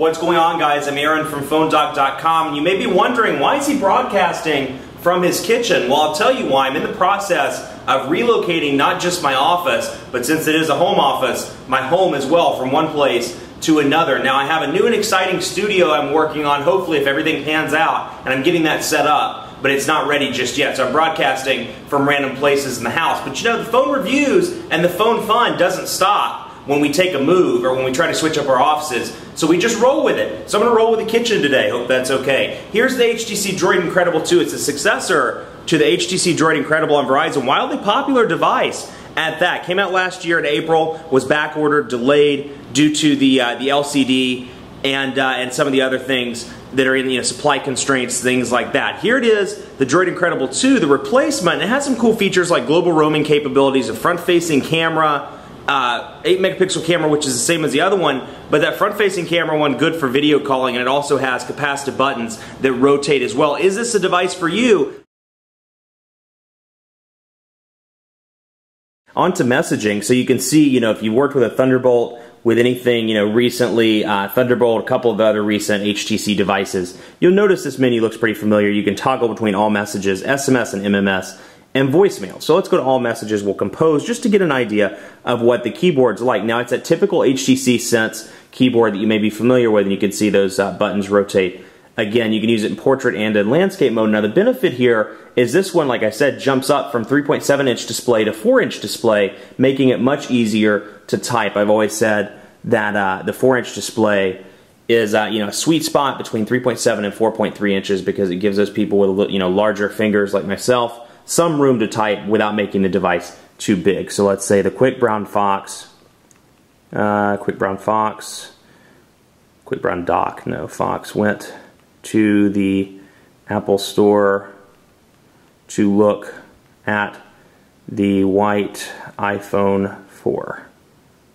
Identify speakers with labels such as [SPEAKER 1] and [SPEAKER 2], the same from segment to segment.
[SPEAKER 1] What's going on, guys? I'm Aaron from PhoneDoc.com, and you may be wondering, why is he broadcasting from his kitchen? Well, I'll tell you why. I'm in the process of relocating not just my office, but since it is a home office, my home as well, from one place to another. Now, I have a new and exciting studio I'm working on, hopefully, if everything pans out, and I'm getting that set up, but it's not ready just yet. So I'm broadcasting from random places in the house. But you know, the phone reviews and the phone fun doesn't stop when we take a move or when we try to switch up our offices. So we just roll with it. So I'm going to roll with the kitchen today. Hope that's okay. Here's the HTC DROID Incredible 2. It's a successor to the HTC DROID Incredible on Verizon. Wildly popular device at that. Came out last year in April, was back ordered, delayed due to the LCD and some of the other things that are in supply constraints, things like that. Here it is, the DROID Incredible 2, the replacement. It has some cool features like global roaming capabilities, a front-facing camera, 8-megapixel camera, which is the same as the other one, but that front-facing camera one good for video calling, and it also has capacitive buttons that rotate as well. Is this a device for you? On to messaging, so you can see, if you worked with a ThunderBolt, with anything, recently, ThunderBolt, a couple of the other recent HTC devices, you'll notice this menu looks pretty familiar. You can toggle between all messages, SMS and MMS, and voicemail. So let's go to all messages. We'll compose just to get an idea of what the keyboard's like. Now, it's that typical HTC Sense keyboard that you may be familiar with, and you can see those buttons rotate. Again, you can use it in portrait and in landscape mode. Now, the benefit here is this one, like I said, jumps up from 3.7-inch display to 4-inch display, making it much easier to type. I've always said that the 4-inch display is a sweet spot between 3.7 and 4.3 inches because it gives those people with larger fingers like myself some room to type without making the device too big. So let's say the quick brown Fox went to the Apple Store to look at the white iPhone 4.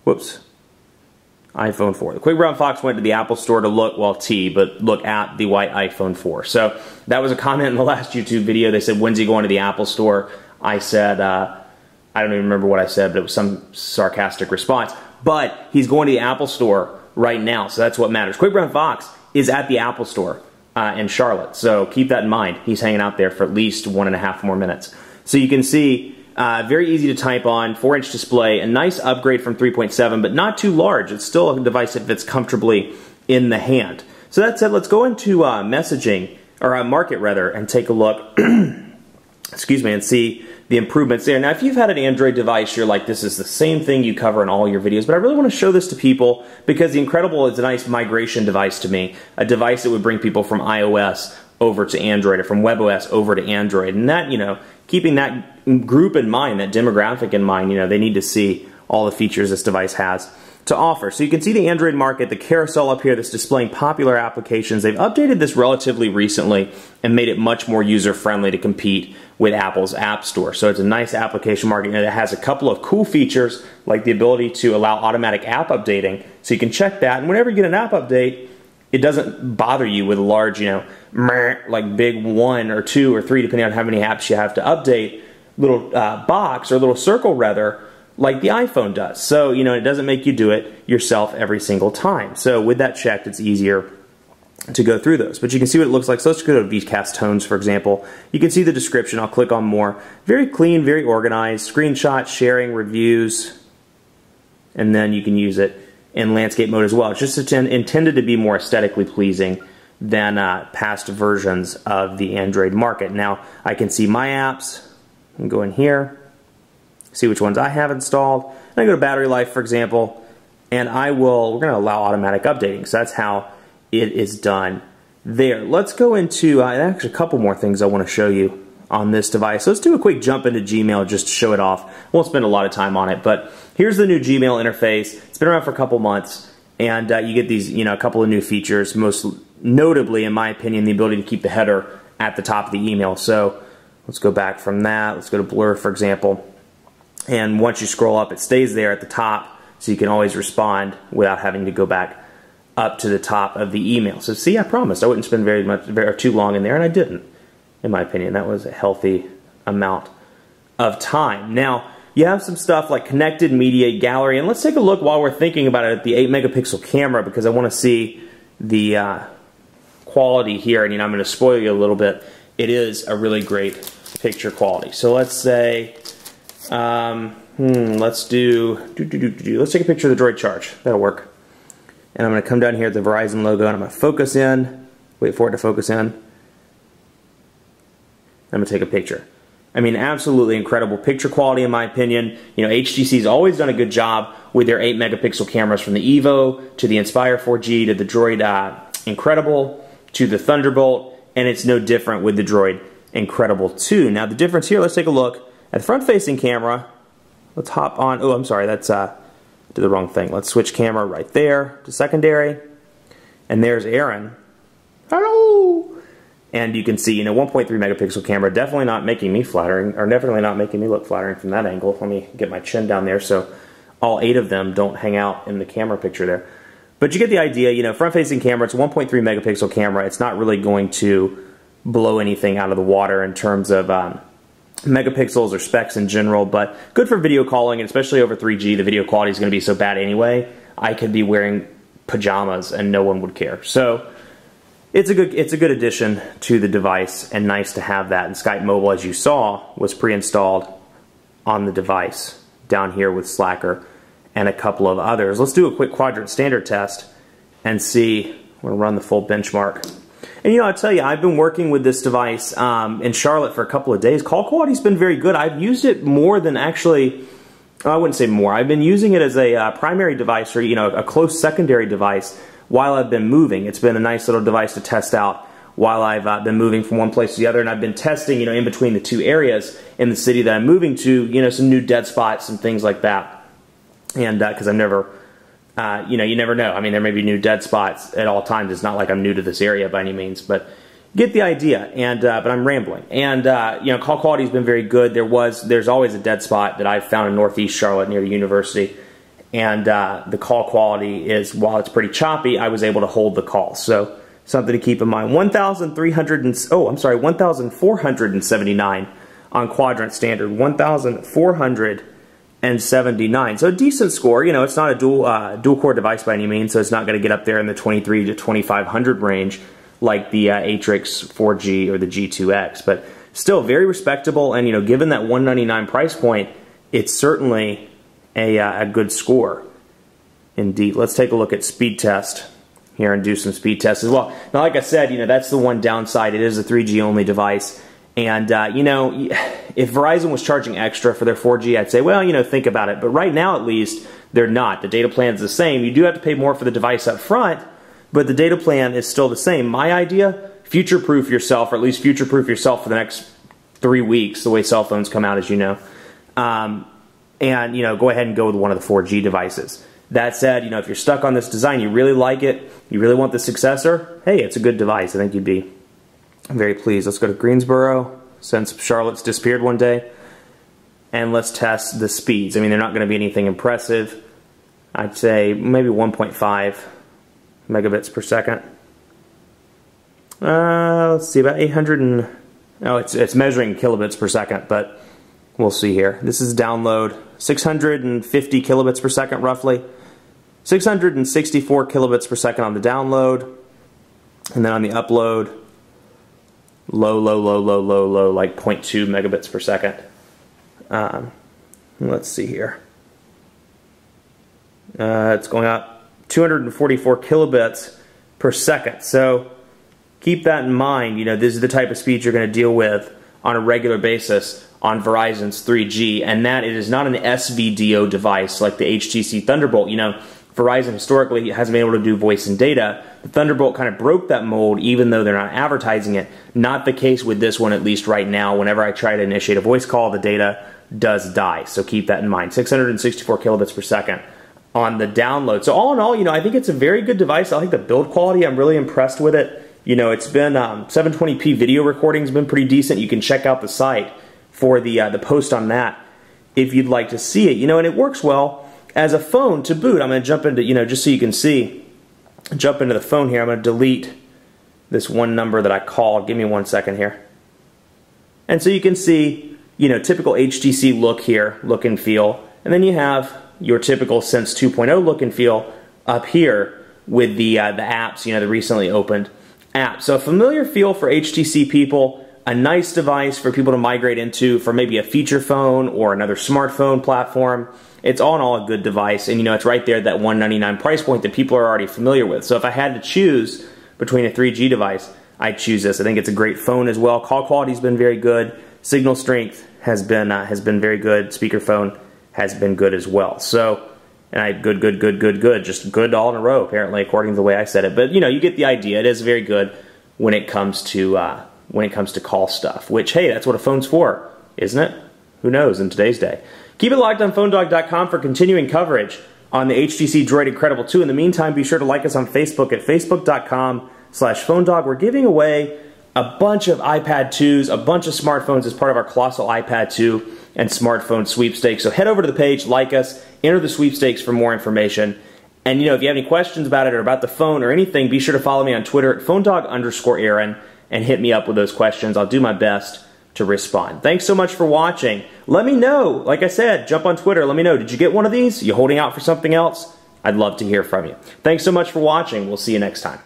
[SPEAKER 1] Whoops. iPhone 4. The quick brown fox went to the Apple Store to look, well, but look at the white iPhone 4. So that was a comment in the last YouTube video. They said, when's he going to the Apple Store? I said, I don't even remember what I said, but it was some sarcastic response. But he's going to the Apple Store right now, so that's what matters. Quick brown fox is at the Apple Store in Charlotte, so keep that in mind. He's hanging out there for at least 1.5 more minutes. So you can see, very easy to type on, 4-inch display, a nice upgrade from 3.7, but not too large. It's still a device that fits comfortably in the hand. So that said, let's go into messaging, or market rather, and take a look, excuse me, and see the improvements there. Now, if you've had an Android device, you're like, this is the same thing you cover in all your videos, but I really want to show this to people because the Incredible is a nice migration device to me, a device that would bring people from iOS over to Android, or from WebOS over to Android. And that, keeping that group in mind, that demographic in mind, they need to see all the features this device has to offer. So you can see the Android market, the carousel up here that's displaying popular applications. They've updated this relatively recently and made it much more user-friendly to compete with Apple's App Store. So it's a nice application market, and it has a couple of cool features like the ability to allow automatic app updating. So you can check that, and whenever you get an app update, it doesn't bother you with a large, like big 1 or 2 or 3, depending on how many apps you have to update, little box or little circle rather, like the iPhone does. So, it doesn't make you do it yourself every single time. So with that checked, it's easier to go through those. But you can see what it looks like. So let's go to VCast Tones, for example. You can see the description. I'll click on more. Very clean, very organized. Screenshots, sharing, reviews, and then you can use it in landscape mode as well. It's just intended to be more aesthetically pleasing than past versions of the Android market. Now, I can see my apps. I can go in here, see which ones I have installed. And I go to battery life, for example, and we're going to allow automatic updating. So that's how it is done there. Let's go into, actually a couple more things I want to show you on this device. So let's do a quick jump into Gmail just to show it off. Won't spend a lot of time on it, but here's the new Gmail interface. It's been around for a couple months, and you get these, a couple of new features, most notably, in my opinion, the ability to keep the header at the top of the email. So let's go back from that. Let's go to Blur, for example. And once you scroll up, it stays there at the top, so you can always respond without having to go back up to the top of the email. So see, I promised I wouldn't spend too long in there, and I didn't. In my opinion, that was a healthy amount of time. Now, you have some stuff like connected media gallery, and let's take a look while we're thinking about it at the 8-megapixel camera, because I want to see, the quality here, and I'm going to spoil you a little bit, it is a really great picture quality. So let's say, let's take a picture of the DROID Charge. That'll work. And I'm going to come down here at the Verizon logo, and I'm going to focus in, wait for it to focus in. I'm going to take a picture. I mean, absolutely incredible picture quality in my opinion. HTC's always done a good job with their 8 megapixel cameras, from the Evo to the Inspire 4G to the DROID Incredible to the ThunderBolt, and it's no different with the DROID Incredible 2. Now the difference here, let's take a look at the front-facing camera. Let's hop on, oh I'm sorry, that's did the wrong thing. Let's switch camera right there to secondary, and there's Aaron. Hello! And you can see, 1.3 megapixel camera, definitely not making me flattering, or definitely not making me look flattering from that angle. Let me get my chin down there so all 8 of them don't hang out in the camera picture there. But you get the idea, front-facing camera, it's a 1.3 megapixel camera. It's not really going to blow anything out of the water in terms of megapixels or specs in general, but good for video calling, and especially over 3G, the video quality is going to be so bad anyway. I could be wearing pajamas and no one would care. So it's a good addition to the device, and nice to have that. And Skype Mobile, as you saw, was pre-installed on the device down here with Slacker and a couple of others. Let's do a quick quadrant standard test and see. We're going to run the full benchmark. And I'll tell you, I've been working with this device in Charlotte for a couple of days. Call quality's been very good. I've used it more than actually, I wouldn't say more. I've been using it as a primary device, or a close secondary device while I've been moving. It's been a nice little device to test out while I've been moving from one place to the other, and I've been testing, in between the 2 areas in the city that I'm moving to, some new dead spots and things like that. And because I've never, you never know. I mean, there may be new dead spots at all times. It's not like I'm new to this area by any means, but get the idea. And but I'm rambling. And call quality has been very good. There's always a dead spot that I've found in Northeast Charlotte near the university, and the call quality is, while it's pretty choppy, I was able to hold the call. So something to keep in mind. 1,479 on quadrant standard. 1,479. So a decent score. It's not a dual core device by any means, so it's not going to get up there in the 23 to 2500 range like the Atrix 4G or the G2X, but still very respectable. And given that $199 price point, it's certainly a good score indeed. Let's take a look at speed test here and do some speed tests as well. Now, like I said, that's the one downside. It is a 3G only device. And, if Verizon was charging extra for their 4G, I'd say, well, think about it. But right now, at least, they're not. The data plan is the same. You do have to pay more for the device up front, but the data plan is still the same. My idea, future-proof yourself, or at least future-proof yourself for the next 3 weeks, the way cell phones come out, as you know. And, go ahead and go with one of the 4G devices. That said, if you're stuck on this design, you really like it, you really want the successor, hey, it's a good device. I think you'd be very pleased. Let's go to Greensboro, since Charlotte's disappeared one day, and let's test the speeds. I mean, they're not going to be anything impressive. I'd say maybe 1.5 megabits per second. Let's see, about 800 and... Oh, it's measuring kilobits per second, but we'll see here. This is download, 650 kilobits per second roughly. 664 kilobits per second on the download, and then on the upload, low, like 0.2 megabits per second. Let's see here. It's going up 244 kilobits per second. So keep that in mind. This is the type of speed you're going to deal with on a regular basis on Verizon's 3G, and that it is not an SVDO device like the HTC ThunderBolt. Verizon historically hasn't been able to do voice and data. The ThunderBolt kind of broke that mold, even though they're not advertising it. Not the case with this one, at least right now. Whenever I try to initiate a voice call, the data does die. So keep that in mind. 664 kilobits per second on the download. So all in all, I think it's a very good device. I like the build quality. I'm really impressed with it. It's been 720p video recording has been pretty decent. You can check out the site for the post on that if you'd like to see it. And it works well as a phone to boot. I'm going to jump into, just so you can see, jump into the phone here. I'm going to delete this one number that I called. Give me 1 second here. And so you can see, typical HTC look here, look and feel. And then you have your typical Sense 2.0 look and feel up here with the apps, you know, the recently opened apps. So a familiar feel for HTC people, a nice device for people to migrate into for maybe a feature phone or another smartphone platform. It's all in all a good device, and you know, it's right there at that $199 price point that people are already familiar with. So if I had to choose between a 3G device, I'd choose this. I think it's a great phone as well. Call quality's been very good. Signal strength has been very good. Speakerphone has been good as well. So, and good, just good all in a row, apparently, according to the way I said it. But you know, you get the idea. It is very good when it comes to call stuff. Which, hey, that's what a phone's for, isn't it? Who knows in today's day? Keep it locked on PhoneDog.com for continuing coverage on the HTC DROID Incredible 2. In the meantime, be sure to like us on Facebook at facebook.com/PhoneDog. We're giving away a bunch of iPad 2s, a bunch of smartphones as part of our colossal iPad 2 and smartphone sweepstakes. So head over to the page, like us, enter the sweepstakes for more information. And you know, if you have any questions about it or about the phone or anything, be sure to follow me on Twitter at PhoneDog_Aaron and hit me up with those questions. I'll do my best to respond. Thanks so much for watching. Let me know, like I said, jump on Twitter, let me know, did you get one of these? You holding out for something else? I'd love to hear from you. Thanks so much for watching. We'll see you next time.